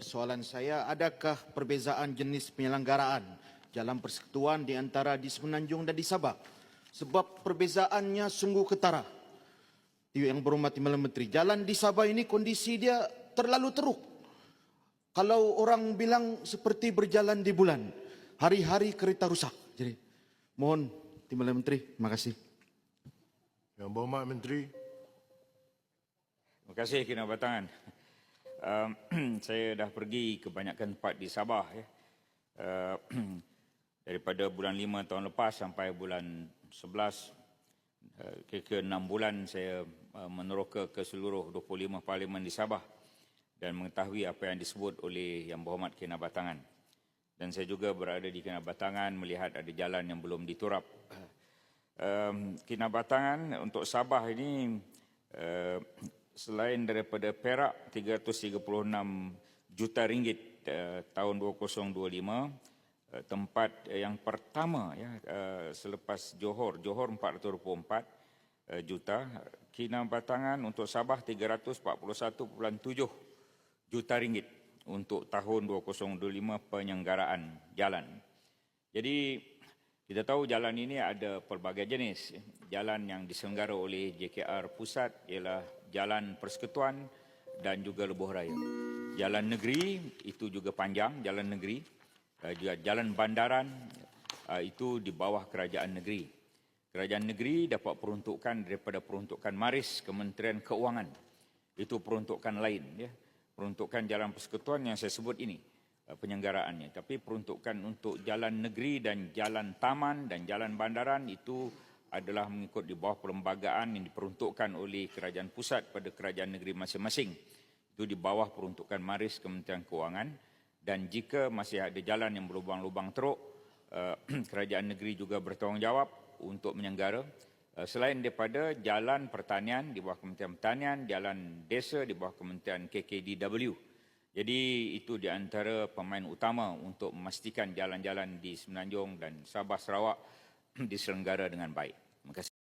Soalan saya, adakah perbezaan jenis penyelenggaraan jalan persekutuan di antara di Semenanjung dan di Sabah? Sebab perbezaannya sungguh ketara. Yang berhormat Timbalan Menteri, jalan di Sabah ini kondisi dia terlalu teruk. Kalau orang bilang seperti berjalan di bulan, hari-hari kereta rusak. Jadi, mohon Timbalan Menteri, terima kasih. Yang berhormat Menteri. Terima kasih Kinabatangan. Saya dah pergi kebanyakan tempat di Sabah ya. Daripada bulan 5 tahun lepas sampai bulan 11, kira-kira 6 bulan saya meneroka ke seluruh 25 parlimen di Sabah dan mengetahui apa yang disebut oleh Yang Berhormat Kinabatangan. Dan saya juga berada di Kinabatangan melihat ada jalan yang belum diturap. Kinabatangan untuk Sabah ini selain daripada Perak 336 juta ringgit tahun 2025, tempat yang pertama ya selepas Johor 424 juta, Kinabatangan untuk Sabah 341.7 juta ringgit untuk tahun 2025 penyelenggaraan jalan. Jadi kita tahu jalan ini ada pelbagai jenis. Jalan yang diselenggara oleh JKR Pusat ialah jalan persekutuan dan juga lebuh raya. Jalan negeri itu juga panjang, jalan negeri. Juga jalan bandaran itu di bawah kerajaan negeri. Kerajaan negeri dapat peruntukan daripada peruntukan Maris Kementerian Keuangan. Itu peruntukan lain ya. Peruntukan jalan persekutuan yang saya sebut ini penyelenggaraannya. Tapi peruntukan untuk jalan negeri dan jalan taman dan jalan bandaran itu adalah mengikut di bawah perlembagaan yang diperuntukkan oleh kerajaan pusat pada kerajaan negeri masing-masing. Itu di bawah peruntukan Maris Kementerian Keuangan. Dan jika masih ada jalan yang berlubang-lubang teruk, kerajaan negeri juga bertanggungjawab untuk menyelenggara. Selain daripada jalan pertanian di bawah Kementerian Pertanian, jalan desa di bawah Kementerian KKDW. Jadi itu di antara pemain utama untuk memastikan jalan-jalan di Semenanjung dan Sabah Sarawak diselenggara dengan baik. Terima kasih.